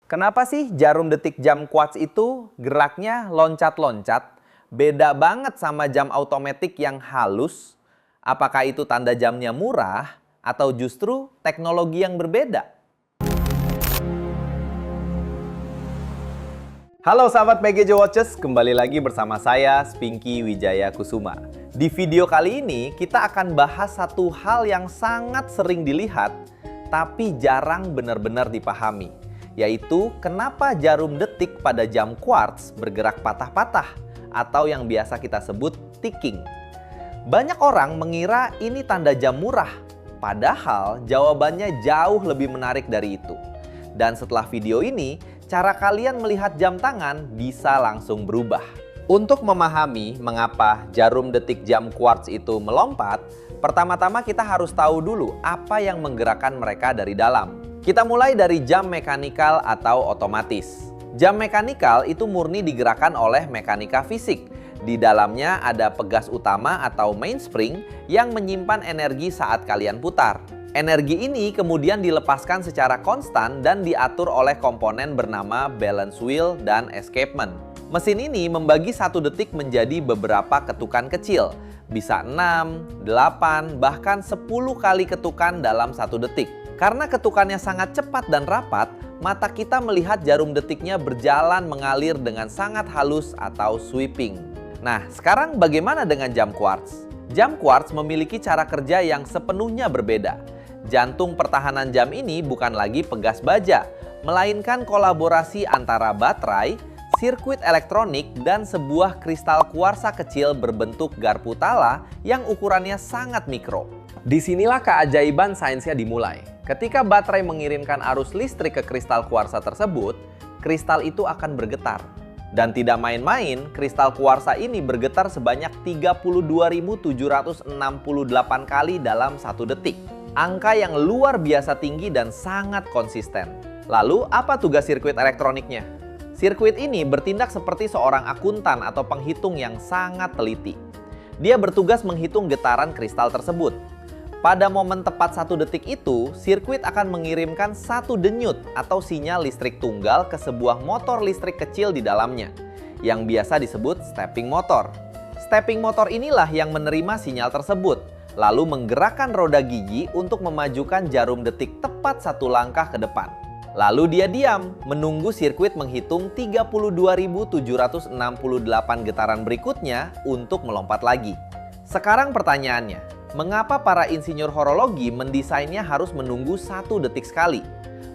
Kenapa sih jarum detik jam quartz itu geraknya loncat-loncat? Beda banget sama jam otomatis yang halus. Apakah itu tanda jamnya murah atau justru teknologi yang berbeda? Halo sahabat PGJ Watches, kembali lagi bersama saya Spinky Wijaya Kusuma. Di video kali ini kita akan bahas satu hal yang sangat sering dilihat tapi jarang benar-benar dipahami, yaitu kenapa jarum detik pada jam quartz bergerak patah-patah atau yang biasa kita sebut ticking. Banyak orang mengira ini tanda jam murah, padahal jawabannya jauh lebih menarik dari itu. Dan setelah video ini, cara kalian melihat jam tangan bisa langsung berubah. Untuk memahami mengapa jarum detik jam quartz itu melompat, pertama-tama kita harus tahu dulu apa yang menggerakkan mereka dari dalam. Kita mulai dari jam mekanikal atau otomatis. Jam mekanikal itu murni digerakkan oleh mekanika fisik. Di dalamnya ada pegas utama atau mainspring yang menyimpan energi saat kalian putar. Energi ini kemudian dilepaskan secara konstan dan diatur oleh komponen bernama balance wheel dan escapement. Mesin ini membagi satu detik menjadi beberapa ketukan kecil. Bisa 6, 8, bahkan 10 kali ketukan dalam satu detik. Karena ketukannya sangat cepat dan rapat, mata kita melihat jarum detiknya berjalan mengalir dengan sangat halus atau sweeping. Nah, sekarang bagaimana dengan jam quartz? Jam quartz memiliki cara kerja yang sepenuhnya berbeda. Jantung pertahanan jam ini bukan lagi pegas baja, melainkan kolaborasi antara baterai, sirkuit elektronik, dan sebuah kristal kuarsa kecil berbentuk garpu tala yang ukurannya sangat mikro. Disinilah keajaiban sainsnya dimulai. Ketika baterai mengirimkan arus listrik ke kristal kuarsa tersebut, kristal itu akan bergetar. Dan tidak main-main, kristal kuarsa ini bergetar sebanyak 32.768 kali dalam satu detik. Angka yang luar biasa tinggi dan sangat konsisten. Lalu, apa tugas sirkuit elektroniknya? Sirkuit ini bertindak seperti seorang akuntan atau penghitung yang sangat teliti. Dia bertugas menghitung getaran kristal tersebut. Pada momen tepat satu detik itu, sirkuit akan mengirimkan satu denyut atau sinyal listrik tunggal ke sebuah motor listrik kecil di dalamnya, yang biasa disebut stepping motor. Stepping motor inilah yang menerima sinyal tersebut, lalu menggerakkan roda gigi untuk memajukan jarum detik tepat satu langkah ke depan. Lalu dia diam, menunggu sirkuit menghitung 32.768 getaran berikutnya untuk melompat lagi. Sekarang pertanyaannya, mengapa para insinyur horologi mendesainnya harus menunggu satu detik sekali?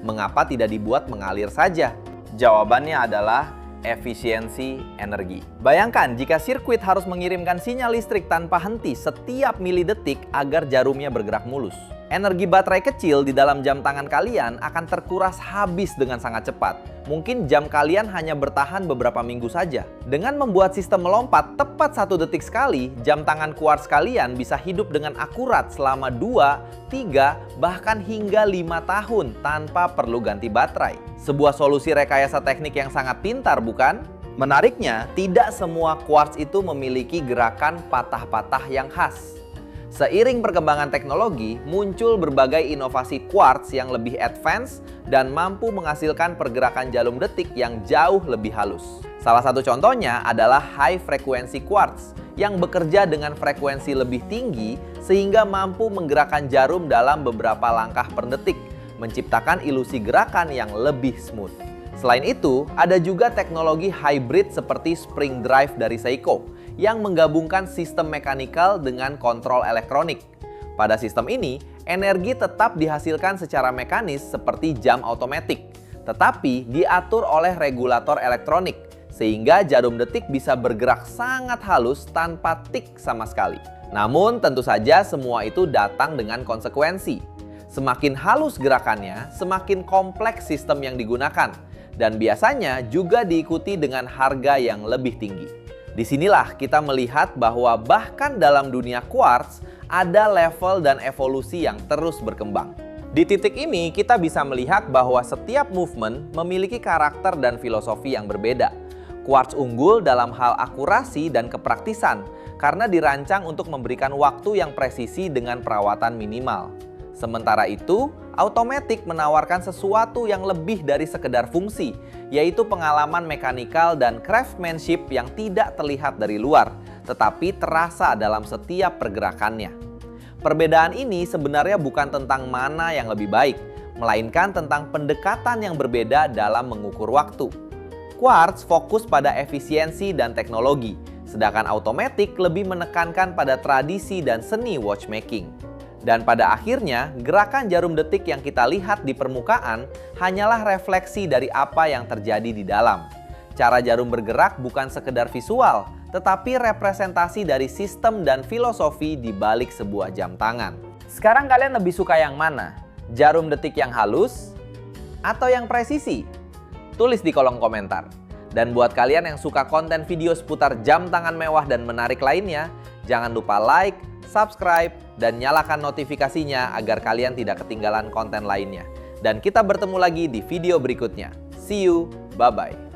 Mengapa tidak dibuat mengalir saja? Jawabannya adalah efisiensi energi. Bayangkan jika sirkuit harus mengirimkan sinyal listrik tanpa henti setiap milidetik agar jarumnya bergerak mulus. Energi baterai kecil di dalam jam tangan kalian akan terkuras habis dengan sangat cepat. Mungkin jam kalian hanya bertahan beberapa minggu saja. Dengan membuat sistem melompat tepat satu detik sekali, jam tangan quartz kalian bisa hidup dengan akurat selama 2, 3, bahkan hingga 5 tahun tanpa perlu ganti baterai. Sebuah solusi rekayasa teknik yang sangat pintar, bukan? Menariknya, tidak semua quartz itu memiliki gerakan patah-patah yang khas. Seiring perkembangan teknologi, muncul berbagai inovasi quartz yang lebih advance dan mampu menghasilkan pergerakan jarum detik yang jauh lebih halus. Salah satu contohnya adalah high frequency quartz yang bekerja dengan frekuensi lebih tinggi sehingga mampu menggerakkan jarum dalam beberapa langkah per detik, menciptakan ilusi gerakan yang lebih smooth. Selain itu, ada juga teknologi hybrid seperti spring drive dari Seiko yang menggabungkan sistem mekanikal dengan kontrol elektronik. Pada sistem ini, energi tetap dihasilkan secara mekanis seperti jam otomatis, tetapi diatur oleh regulator elektronik sehingga jarum detik bisa bergerak sangat halus tanpa tik sama sekali. Namun tentu saja semua itu datang dengan konsekuensi. Semakin halus gerakannya, semakin kompleks sistem yang digunakan, dan biasanya juga diikuti dengan harga yang lebih tinggi. Disinilah kita melihat bahwa bahkan dalam dunia quartz ada level dan evolusi yang terus berkembang. Di titik ini kita bisa melihat bahwa setiap movement memiliki karakter dan filosofi yang berbeda. Quartz unggul dalam hal akurasi dan kepraktisan karena dirancang untuk memberikan waktu yang presisi dengan perawatan minimal. Sementara itu, Automatic menawarkan sesuatu yang lebih dari sekedar fungsi, yaitu pengalaman mekanikal dan craftsmanship yang tidak terlihat dari luar, tetapi terasa dalam setiap pergerakannya. Perbedaan ini sebenarnya bukan tentang mana yang lebih baik, melainkan tentang pendekatan yang berbeda dalam mengukur waktu. Quartz fokus pada efisiensi dan teknologi, sedangkan Automatic lebih menekankan pada tradisi dan seni watchmaking. Dan pada akhirnya, gerakan jarum detik yang kita lihat di permukaan hanyalah refleksi dari apa yang terjadi di dalam. Cara jarum bergerak bukan sekedar visual, tetapi representasi dari sistem dan filosofi di balik sebuah jam tangan. Sekarang kalian lebih suka yang mana? Jarum detik yang halus atau yang presisi? Tulis di kolom komentar. Dan buat kalian yang suka konten video seputar jam tangan mewah dan menarik lainnya, jangan lupa like, subscribe, dan nyalakan notifikasinya agar kalian tidak ketinggalan konten lainnya. Dan kita bertemu lagi di video berikutnya. See you, bye-bye.